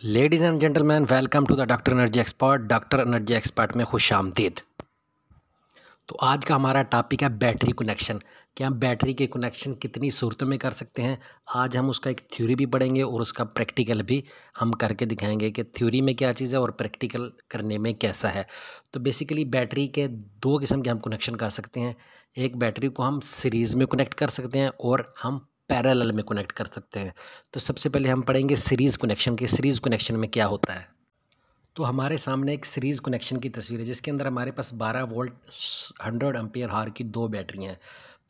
Ladies and gentleman, welcome to the doctor energy expert. Doctor energy expert में खुशामदीद। तो आज का हमारा टॉपिक है बैटरी कनेक्शन कि हम बैटरी के कनेक्शन कितनी सूरतों में कर सकते हैं। आज हम उसका एक थ्योरी भी पढ़ेंगे और उसका प्रैक्टिकल भी हम करके दिखाएंगे कि थ्योरी में क्या चीज़ है और प्रैक्टिकल करने में कैसा है। तो बेसिकली बैटरी के दो किस्म के हम कनेक्शन कर सकते हैं। एक बैटरी को हम सीरीज़ में कनेक्ट कर सकते हैं और हम पैरेलल में कनेक्ट कर सकते हैं। तो सबसे पहले हम पढ़ेंगे सीरीज़ कनेक्शन के सीरीज़ कनेक्शन में क्या होता है। तो हमारे सामने एक सीरीज़ कनेक्शन की तस्वीर है जिसके अंदर हमारे पास 12 वोल्ट 100 एम्पीयर हार की दो बैटरियाँ हैं।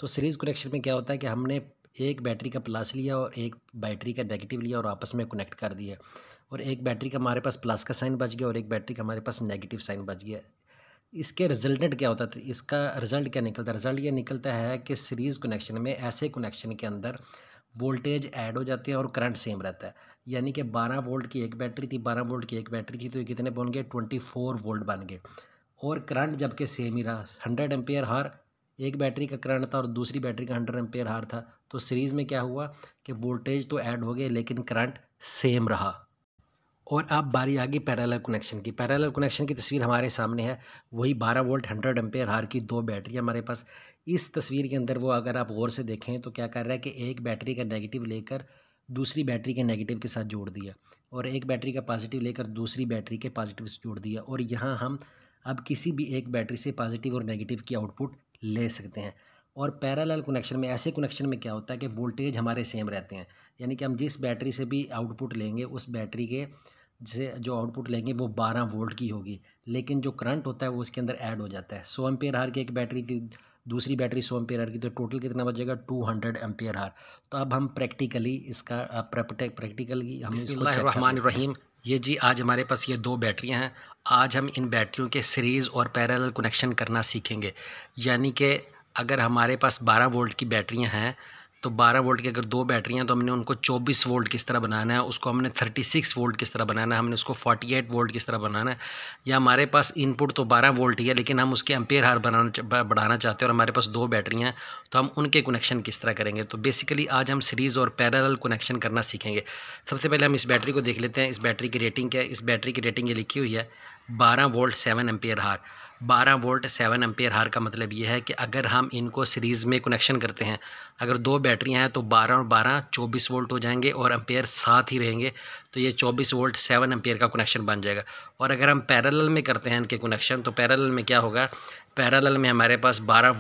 तो सीरीज़ कनेक्शन में क्या होता है कि हमने एक बैटरी का प्लस लिया और एक बैटरी का नेगेटिव लिया और आपस में कनेक्ट कर दिया, और एक बैटरी का हमारे पास प्लस का साइन बच गया और एक बैटरी का हमारे पास नेगेटिव साइन बच गया। इसके रिजल्टेंट क्या होता है, इसका रिजल्ट क्या निकलता है? रिजल्ट ये निकलता है कि सीरीज़ कनेक्शन में ऐसे कनेक्शन के अंदर वोल्टेज ऐड हो जाते हैं और करंट सेम रहता है। यानी कि 12 वोल्ट की एक बैटरी थी, 12 वोल्ट की एक बैटरी थी, तो ये कितने बन गए? 24 वोल्ट बन गए। और करंट जबकि सेम ही रहा, 100 एम्पीयर हार एक बैटरी का करंट था और दूसरी बैटरी का 100 एम्पीयर हार था। तो सीरीज़ में क्या हुआ कि वोल्टेज तो ऐड हो गए लेकिन करंट सेम रहा। और अब बारी आ गई पैरेलल कनेक्शन की। पैरेलल कनेक्शन की तस्वीर हमारे सामने है। वही 12 वोल्ट 100 एम्पीयर हार की दो बैटरी हमारे पास। इस तस्वीर के अंदर वो अगर आप गौर से देखें तो क्या कर रहा है कि एक बैटरी का नेगेटिव लेकर दूसरी बैटरी के नेगेटिव के साथ जोड़ दिया, और एक बैटरी का पॉजिटिव लेकर दूसरी बैटरी के पॉजिटिव से जोड़ दिया। और यहाँ हम अब किसी भी एक बैटरी से पॉजिटिव और नेगेटिव की आउटपुट ले सकते हैं। और पैरेलल कनेक्शन में, ऐसे कनेक्शन में क्या होता है कि वोल्टेज हमारे सेम रहते हैं। यानी कि हम जिस बैटरी से भी आउटपुट लेंगे उस बैटरी के से जो आउटपुट लेंगे वो 12 वोल्ट की होगी, लेकिन जो करंट होता है वो उसके अंदर ऐड हो जाता है। 100 एम्पीयर हार की एक बैटरी थी, दूसरी बैटरी 100 एम्पीयर हार की, तो टोटल कितना बचेगा? 200 एम्पीयर हार। तो अब हम प्रैक्टिकली इसका प्रैक्टिकली हम इसको चेक कर बिस्मिल्लाहिर्रहमानिर्रहीम। ये जी आज हमारे पास ये दो बैटरियां हैं। आज हम इन बैटरियों के सीरीज़ और पैरेलल कनेक्शन करना सीखेंगे। यानी कि अगर हमारे पास 12 वोल्ट की बैटरियां हैं तो 12 वोल्ट की अगर दो बैटरियाँ तो हमने उनको 24 वोल्ट किस तरह बनाना है, उसको हमने 36 वोल्ट किस तरह बनाना है, हमने उसको 48 वोल्ट किस तरह बनाना है। या हमारे पास इनपुट तो 12 वोल्ट ही है लेकिन हम उसके एम्पीयर हार बढ़ाना चाहते हैं और हमारे पास दो बैटरियाँ हैं, तो हम उनके कनेक्शन किस तरह करेंगे। तो बेसिकली आज हम सीरीज़ और पैरेलल कनेक्शन करना सीखेंगे। सबसे पहले हम इस बैटरी को देख लेते हैं। इस बैटरी की रेटिंग क्या है? इस बैटरी की रेटिंग ये लिखी हुई है 12 वोल्ट 7 एम्पीयर हार। 12 वोल्ट 7 एम्पीयर हार का मतलब ये है कि अगर हम इनको सीरीज़ में कनेक्शन करते हैं, अगर दो बैटरियां हैं तो 12 और 12 24 वोल्ट हो जाएंगे और एम्पीयर साथ ही रहेंगे, तो ये 24 वोल्ट 7 एम्पीयर का कनेक्शन बन जाएगा। और अगर हम पैरेलल में करते हैं इनके कनेक्शन, तो पैरेलल में क्या होगा? पैरेलल में हमारे पास 12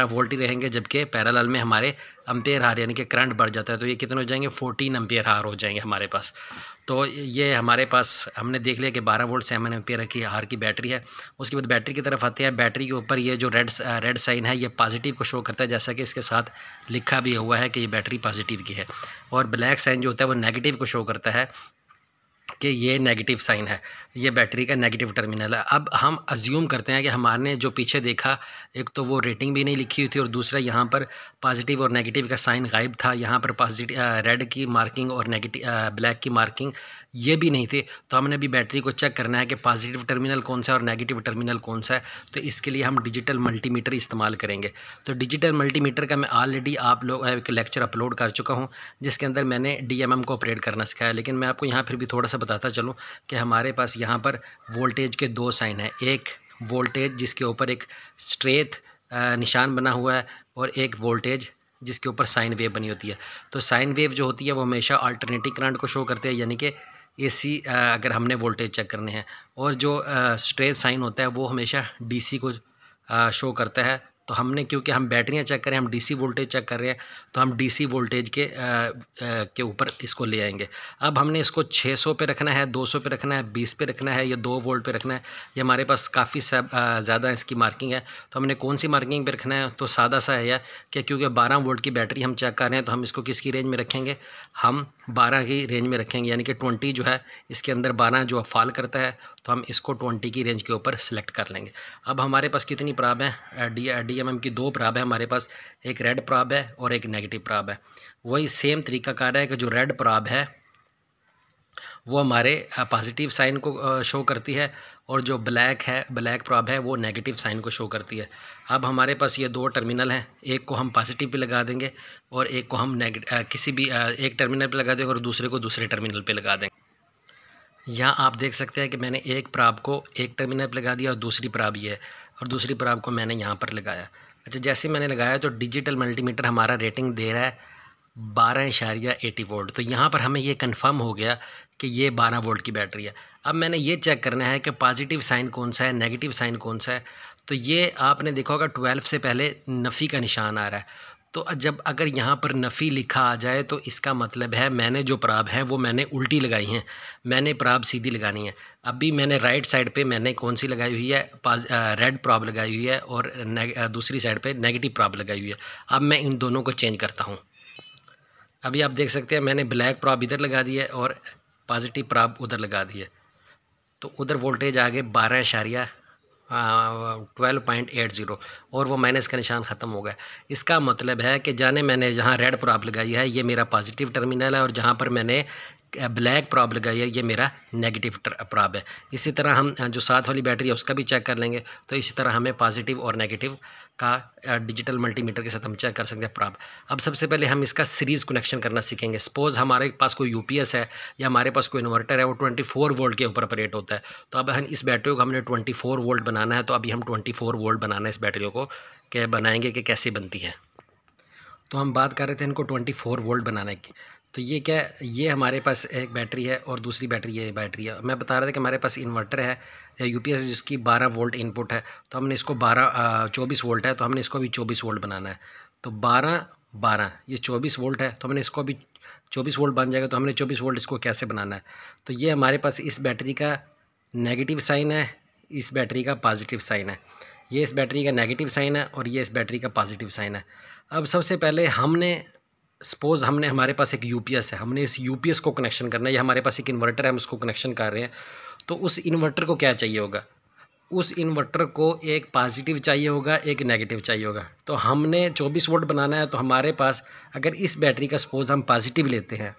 वोल्ट ही रहेंगे, जबकि पैरेलल में हमारे एम्पीयर हार यानी कि करंट बढ़ जाता है, तो ये कितने हो जाएंगे? 14 एम्पीयर हार हो जाएंगे हमारे पास। तो ये हमारे पास हमने देख लिया कि 12 वोल्ट 7 एम्पीयर की हार की बैटरी है। उसके बाद बैटरी की तरफ आते हैं। बैटरी के ऊपर ये जो रेड साइन है ये पॉजिटिव को शो करता है, जैसा कि इसके साथ लिखा भी हुआ है कि ये बैटरी पॉजिटिव की है। और ब्लैक साइन जो होता है वो नेगेटिव को शो करता है कि ये नेगेटिव साइन है, ये बैटरी का नेगेटिव टर्मिनल है। अब हम अज्यूम करते हैं कि हमारे जो पीछे देखा, एक तो वो रेटिंग भी नहीं लिखी हुई थी और दूसरा यहाँ पर पॉजिटिव और नेगेटिव का साइन गायब था। यहाँ पर पॉजिटिव रेड की मार्किंग और नेगेटिव ब्लैक की मार्किंग ये भी नहीं थी। तो हमने अभी बैटरी को चेक करना है कि पॉजिटिव टर्मिनल कौन सा है और नेगेटिव टर्मिनल कौन सा है। तो इसके लिए हम डिजिटल मल्टीमीटर इस्तेमाल करेंगे। तो डिजिटल मल्टीमीटर का मैं ऑलरेडी आप लोग एक लेक्चर अपलोड कर चुका हूँ जिसके अंदर मैंने DMM को ऑपरेट करना सिखाया, लेकिन मैं आपको यहाँ फिर भी थोड़ा सा बताता चलूँ कि हमारे पास यहाँ पर वोल्टेज के दो साइन हैं। एक वोल्टेज जिसके ऊपर एक स्ट्रेट निशान बना हुआ है और एक वोल्टेज जिसके ऊपर साइन वेव बनी होती है। तो साइन वेव जो होती है वो हमेशा अल्टरनेटिंग करंट को शो करते हैं, यानी कि AC अगर हमने वोल्टेज चेक करने हैं। और जो स्ट्रेट साइन होता है वो हमेशा DC को शो करता है। तो हमने, क्योंकि हम बैटरियां चेक कर रहे हैं, हम DC वोल्टेज चेक कर रहे हैं, तो हम DC वोल्टेज के ऊपर इसको ले आएंगे। अब हमने इसको 600 पे रखना है, 200 पे रखना है, 20 पे रखना है या 2 वोल्ट पे रखना है। ये हमारे पास काफ़ी ज़्यादा इसकी मार्किंग है। तो हमने कौन सी मार्किंग पे रखना है? तो सादा सा है कि क्योंकि 12 वोल्ट की बैटरी हम चेक कर रहे हैं तो हम इसको किसकी रेंज में रखेंगे? हम 12 की रेंज में रखेंगे, यानी कि 20 जो है इसके अंदर 12 जो फॉल करता है, तो हम इसको 20 की रेंज के ऊपर सेलेक्ट कर लेंगे। अब हमारे पास कितनी प्राब है? DMM की दो प्राब है हमारे पास, एक रेड प्राब है और एक नेगेटिव प्राब है। वही सेम तरीका कार है कि जो रेड प्राब है वो हमारे पॉजिटिव साइन को शो करती है और जो ब्लैक प्राब है वो नेगेटिव साइन को शो करती है। अब हमारे पास ये दो टर्मिनल हैं, एक को हम पॉजिटिव पे लगा देंगे और एक को हम किसी भी एक टर्मिनल पे लगा देंगे और दूसरे को दूसरे टर्मिनल पे लगा देंगे। यहाँ आप देख सकते हैं कि मैंने एक प्राब को एक टर्मिनल पर लगा दिया और दूसरी प्राब ये है, और दूसरी प्राब को मैंने यहाँ पर लगाया। अच्छा, जैसे मैंने लगाया तो डिजिटल मल्टीमीटर हमारा रेटिंग दे रहा है 12.80 वोल्ट। तो यहाँ पर हमें ये कंफर्म हो गया कि ये 12 वोल्ट की बैटरी है। अब मैंने ये चेक करना है कि पॉजिटिव साइन कौन सा है, नेगेटिव साइन कौन सा है। तो ये आपने देखा होगा 12 से पहले नफ़ी का निशान आ रहा है। तो जब अगर यहाँ पर नफ़ी लिखा आ जाए तो इसका मतलब है मैंने जो प्राब है वो मैंने उल्टी लगाई हैं, मैंने प्राब सीधी लगानी है। अभी मैंने राइट साइड पे मैंने कौन सी लगाई हुई है, रेड प्राब लगाई हुई है, और दूसरी साइड पे नेगेटिव प्राब लगाई हुई है। अब मैं इन दोनों को चेंज करता हूँ। अभी आप देख सकते हैं मैंने ब्लैक प्राब इधर लगा दी है और पॉजिटिव प्राब उधर लगा दी है। तो उधर वोल्टेज आ गए 12.80 और वो माइनस का निशान ख़त्म हो गया। इसका मतलब है कि जाने मैंने जहाँ रेड प्राब लगाई है ये मेरा पॉजिटिव टर्मिनल है, और जहाँ पर मैंने ब्लैक प्राब लगाई है ये मेरा नेगेटिव प्राब है। इसी तरह हम जो साथ वाली बैटरी है उसका भी चेक कर लेंगे। तो इसी तरह हमें पॉजिटिव और नेगेटिव का डिजिटल मल्टीमीटर के साथ हम चेक कर सकते हैं प्राब। अब सबसे पहले हम इसका सीरीज़ कनेक्शन करना सीखेंगे। सपोज़ हमारे पास कोई यूपीएस है या हमारे पास कोई इन्वर्टर है, वो 24 वोल्ट के ऊपर ऑपरेट होता है। तो अब हम इस बैटरी को हमने 24 वोल्ट बनाना है। तो अभी हम 24 वोल्ट बनाना है इस बैटरी को, क्या बनाएंगे कि कैसे बनती है। तो हम बात कर रहे थे इनको 24 वोल्ट बनाने की। तो ये क्या है, ये हमारे पास एक बैटरी है और दूसरी बैटरी ये बैटरी है। मैं बता रहा था कि हमारे पास इन्वर्टर है या यूपीएस जिसकी 12 वोल्ट इनपुट है। तो हमने इसको 24 वोल्ट है, तो हमने इसको भी 24 वोल्ट बनाना है। तो 12 ये 24 वोल्ट है, तो हमने इसको भी 24 वोल्ट बन जाएगा। तो हमने 24 वोल्ट इसको कैसे बनाना है। तो ये हमारे पास इस बैटरी का नेगेटिव साइन है, इस बैटरी का पॉजिटिव साइन है। ये इस बैटरी का नेगेटिव साइन है और ये इस बैटरी का पॉजिटिव साइन है। अब सबसे पहले सपोज़ हमने हमारे पास एक यूपीएस है, हमने इस यूपीएस को कनेक्शन करना है, या हमारे पास एक इन्वर्टर है हम उसको कनेक्शन कर रहे हैं। तो उस इन्वर्टर को क्या चाहिए होगा, उस इन्वर्टर को एक पॉजिटिव चाहिए होगा, एक नेगेटिव चाहिए होगा। तो हमने 24 वोल्ट बनाना है। तो हमारे पास अगर इस बैटरी का सपोज़ हम पॉजिटिव लेते हैं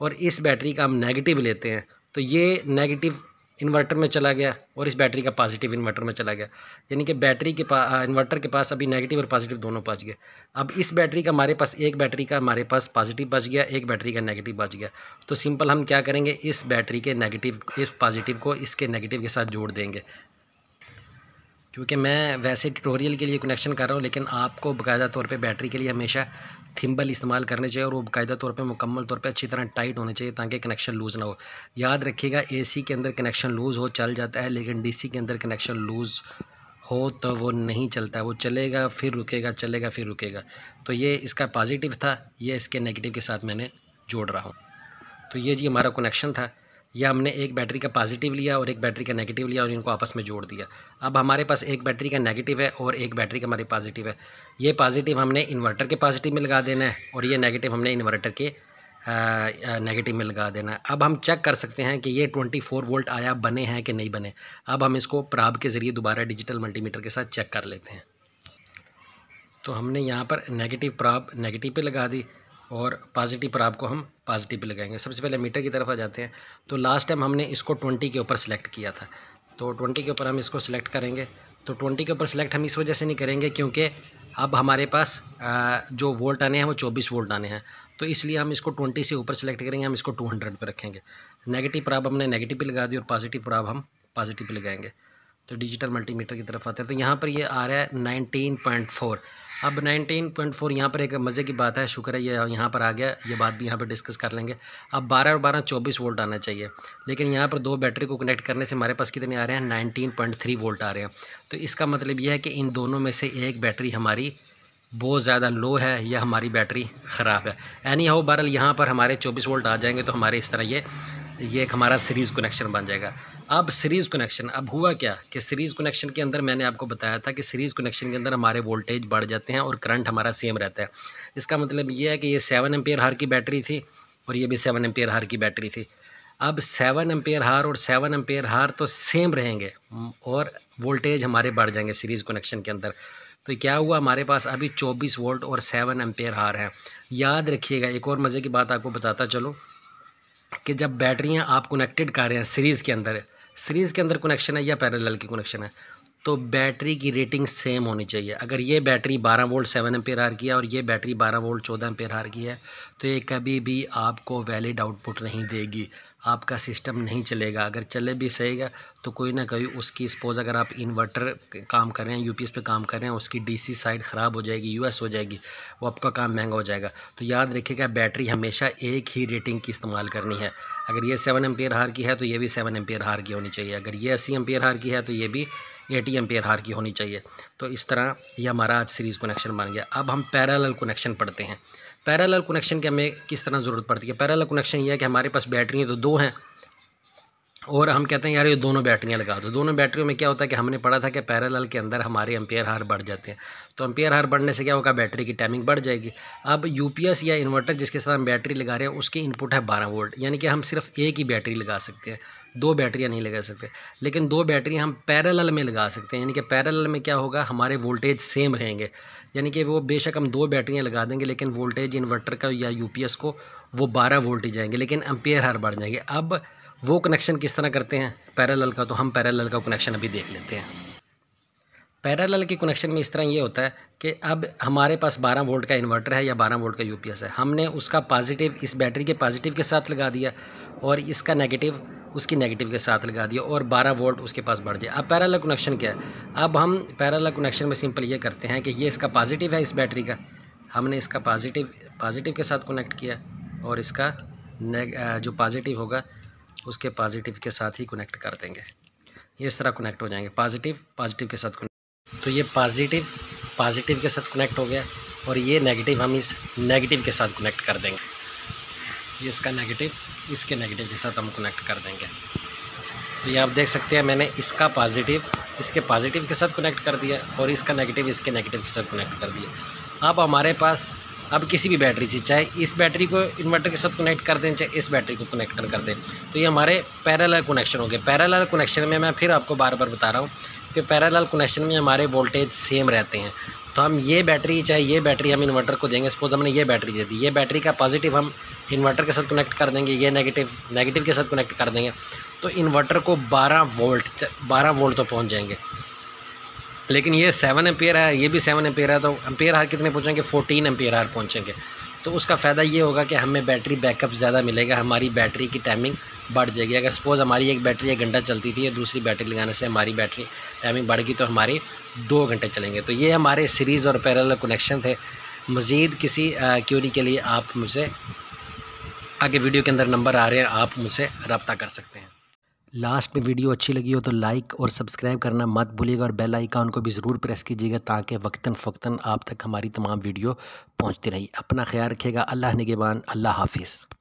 और इस बैटरी का हम नेगेटिव लेते हैं, तो ये नेगेटिव इन्वर्टर में चला गया और इस बैटरी का पॉजिटिव इन्वर्टर में चला गया। यानी कि बैटरी के इन्वर्टर के पास अभी नेगेटिव और पॉजिटिव दोनों पहुंच गए। अब इस बैटरी का हमारे पास एक बैटरी का हमारे पास पॉजिटिव बच गया, एक बैटरी का नेगेटिव बच गया। तो सिंपल हम क्या करेंगे, इस बैटरी के नेगेटिव, इस पॉजिटिव को इसके नेगेटिव के साथ जोड़ देंगे। क्योंकि मैं वैसे ट्यूटोरियल के लिए कनेक्शन कर रहा हूँ, लेकिन आपको बाकायदा तौर पे बैटरी के लिए हमेशा थिम्बल इस्तेमाल करने चाहिए और वो बाकायदा तौर पे मुकम्मल तौर पे अच्छी तरह टाइट होने चाहिए ताकि कनेक्शन लूज़ ना हो। याद रखिएगा, एसी के अंदर कनेक्शन लूज़ हो चल जाता है, लेकिन डीसी के अंदर कनेक्शन लूज़ हो तो वो नहीं चलता है, वो चलेगा फिर रुकेगा, चलेगा फिर रुकेगा। तो ये इसका पॉजिटिव था, ये इसके नेगेटिव के साथ मैंने जोड़ रहा हूँ। तो ये जी हमारा कनेक्शन था। या हमने एक बैटरी का पॉजिटिव लिया और एक बैटरी का नेगेटिव लिया और इनको आपस में जोड़ दिया। अब हमारे पास एक बैटरी का नेगेटिव है और एक बैटरी का हमारी पॉजिटिव है। ये पॉजिटिव हमने इन्वर्टर के पॉजिटिव में लगा देना है और ये नेगेटिव हमने इन्वर्टर के नेगेटिव में लगा देना है। अब हम चेक कर सकते हैं कि ये 24 वोल्ट आया, बने हैं कि नहीं बने। अब हम इसको प्राब के ज़रिए दोबारा डिजिटल मल्टीमीटर के साथ चेक कर लेते हैं। तो हमने यहाँ पर नेगेटिव प्राब नेगेटिव पे लगा दी और पॉजिटिव प्राब को हम पॉजिटिव पे लगाएंगे। सबसे पहले मीटर की तरफ आ जाते हैं। तो लास्ट टाइम हमने इसको 20 के ऊपर सेलेक्ट किया था, तो 20 के ऊपर हम इसको सिलेक्ट करेंगे। तो 20 के ऊपर सेलेक्ट हम इस वजह से नहीं करेंगे क्योंकि अब हमारे पास जो वोल्ट आने हैं वो 24 वोल्ट आने हैं, तो इसलिए हम इसको 20 से ऊपर सेलेक्ट करेंगे। हम इसको 200 पर रखेंगे। नेगेटिव प्राब हमने नेगेटिव पे लगा दी और पॉजिटिव प्राब हम पॉजिटिव पे लगाएंगे। तो डिजिटल मल्टीमीटर की तरफ आते हैं। तो यहाँ पर ये आ रहा है 19.4। अब 19.4 यहाँ पर एक मज़े की बात है, शुक्र है ये यहाँ पर आ गया, ये बात भी यहाँ पर डिस्कस कर लेंगे। अब 12 और 12 24 वोल्ट आना चाहिए, लेकिन यहाँ पर दो बैटरी को कनेक्ट करने से हमारे पास कितने आ रहे हैं, 19.3 वोल्ट आ रहे हैं। तो इसका मतलब ये है कि इन दोनों में से एक बैटरी हमारी बहुत ज़्यादा लो है या हमारी बैटरी ख़राब है। एनी हाउ बहरहाल यहाँ पर हमारे 24 वोल्ट आ जाएंगे तो हमारे इस तरह ये एक हमारा सीरीज़ कनेक्शन बन जाएगा। अब सीरीज़ कनेक्शन, अब हुआ क्या कि सीरीज़ कनेक्शन के अंदर मैंने आपको बताया था कि सीरीज़ कनेक्शन के अंदर हमारे वोल्टेज बढ़ जाते हैं और करंट हमारा सेम रहता है। इसका मतलब ये है कि ये 7 एम्पियर हार की बैटरी थी और ये भी 7 एम्पियर हार की बैटरी थी। अब 7 एम्पियर हार और 7 एम्पियर हार तो सेम रहेंगे और वोल्टेज हमारे बढ़ जाएंगे सीरीज़ कनेक्शन के अंदर। तो क्या हुआ, हमारे पास अभी 24 वोल्ट और 7 एम्पियर हार हैं। याद रखिएगा, एक और मज़े की बात आपको बताता चलो कि जब बैटरियां आप कनेक्टेड कर रहे हैं सीरीज़ के अंदर कनेक्शन है या पैरेलल की कनेक्शन है, तो बैटरी की रेटिंग सेम होनी चाहिए। अगर ये बैटरी 12 वोल्ट 7 एम्पीयर आवर की है और ये बैटरी 12 वोल्ट 14 एम्पीयर आवर की है, तो ये कभी भी आपको वैलिड आउटपुट नहीं देगी, आपका सिस्टम नहीं चलेगा। अगर चले भी सहीगा तो कोई ना कोई उसकी सपोज़ अगर आप इन्वर्टर काम कर रहे हैं, यूपीएस पे काम कर रहे हैं, उसकी डीसी साइड ख़राब हो जाएगी, यूएस हो जाएगी, वो आपका काम महंगा हो जाएगा। तो याद रखिएगा बैटरी हमेशा एक ही रेटिंग की इस्तेमाल करनी है। अगर ये 7 एम्पीयर आवर की है तो ये भी 7 एम्पीयर आवर की होनी चाहिए। अगर ये 80 एम्पीयर आवर की है तो ये भी 80 एम्पीयर आवर की होनी चाहिए। तो इस तरह ये हमारा आज सीरीज़ कनेक्शन बन गया। अब हम पैरेलल कनेक्शन पढ़ते हैं। पैरेलल कनेक्शन की हमें किस तरह ज़रूरत पड़ती है। पैरेलल कनेक्शन ये है कि हमारे पास बैटरी तो दो हैं और हम कहते हैं यार ये दोनों बैटरियां लगा दो। दोनों बैटरियों में क्या होता है कि हमने पढ़ा था कि पैरेलल के अंदर हमारे एम्पीयर आवर बढ़ जाते हैं। तो एम्पीयर आवर बढ़ने से क्या होगा, बैटरी की टाइमिंग बढ़ जाएगी। अब यूपीएस या इन्वर्टर जिसके साथ हम बैटरी लगा रहे हैं उसकी इनपुट है 12 वोल्ट, यानी कि हम सिर्फ एक ही बैटरी लगा सकते हैं, दो बैटरियाँ नहीं लगा सकते। लेकिन दो बैटरी हम पैरेलल में लगा सकते हैं, यानी कि पैरेलल में क्या होगा, हमारे वोल्टेज सेम रहेंगे। यानी कि वो बेशक हम दो बैटरियाँ लगा देंगे लेकिन वोल्टेज इन्वर्टर का या यूपीएस को वो 12 वोल्ट ही जाएंगे, लेकिन एम्पीयर आवर बढ़ जाएंगे। अब वो कनेक्शन किस तरह करते हैं पैरेलल का, तो हम पैरेलल का कनेक्शन अभी देख लेते हैं। पैरेलल के कनेक्शन में इस तरह ये होता है कि अब हमारे पास 12 वोल्ट का इन्वर्टर है या 12 वोल्ट का यूपीएस है, हमने उसका पॉजिटिव इस बैटरी के पॉजिटिव के साथ लगा दिया और इसका नेगेटिव उसकी नेगेटिव के साथ लगा दिया और 12 वोल्ट उसके पास बढ़ जाए। अब पैरेलल कनेक्शन क्या है, अब हम पैरेलल कनेक्शन में सिंपल ये करते हैं कि ये इसका पॉजिटिव है, इस बैटरी का हमने इसका पॉजिटिव के साथ कनेक्ट किया और इसका जो पॉजिटिव होगा उसके पॉजिटिव के साथ ही कनेक्ट कर देंगे। ये इस तरह कनेक्ट हो जाएंगे, पॉजिटिव के साथ कनेक्ट। तो ये पॉजिटिव के साथ कनेक्ट हो गया और ये नेगेटिव हम इस नेगेटिव के साथ कनेक्ट कर देंगे। ये इसका नेगेटिव इसके नेगेटिव के साथ हम कनेक्ट कर देंगे। तो ये आप देख सकते हैं मैंने इसका पॉजिटिव इसके पॉजिटिव के साथ कनेक्ट कर दिया और इसका नेगेटिव इसके नेगेटिव के साथ कनेक्ट कर दिया। अब हमारे पास अब किसी भी बैटरी से, चाहे इस बैटरी को इन्वर्टर के साथ कनेक्ट कर दें चाहे इस बैटरी को कनेक्टर कर दें, तो ये हमारे पैरेलल कनेक्शन हो गए। पैरेलल कनेक्शन में मैं फिर आपको बार बार बता रहा हूँ कि पैरेलल कनेक्शन में हमारे वोल्टेज सेम रहते हैं। तो हम ये बैटरी चाहे ये बैटरी हम इन्वर्टर को देंगे, सपोज हमने ये बैटरी दे दी, ये बैटरी का पॉजिटिव हम इन्वर्टर के साथ कनेक्ट कर देंगे, ये नेगेटिव के साथ कनेक्ट कर देंगे, तो इन्वर्टर को 12 वोल्ट तो पहुँच जाएंगे। लेकिन ये 7 एम्पीयर है, ये भी 7 एम्पीयर है, तो एम्पीयर आवर कितने पहुँचेंगे, 14 एम्पीयर आवर पहुँचेंगे। तो उसका फ़ायदा ये होगा कि हमें बैटरी बैकअप ज़्यादा मिलेगा, हमारी बैटरी की टाइमिंग बढ़ जाएगी। अगर सपोज़ हमारी एक बैटरी 1 घंटा चलती थी, दूसरी बैटरी लगाने से हमारी बैटरी टाइमिंग बढ़ गई तो हमारी 2 घंटे चलेंगे। तो ये हमारे सीरीज़ और पैरेलल कनेक्शन थे। मज़ीद किसी क्वेरी के लिए आप मुझसे आगे वीडियो के अंदर नंबर आ रहे हैं, आप मुझसे रब्ता कर सकते हैं। लास्ट में वीडियो अच्छी लगी हो तो लाइक और सब्सक्राइब करना मत भूलिएगा और बेल आइकन को भी ज़रूर प्रेस कीजिएगा ताकि वक्तन फ़क्तन आप तक हमारी तमाम वीडियो पहुंचती रही। अपना ख्याल रखिएगा। अल्लाह निगहबान। अल्लाह हाफिज़।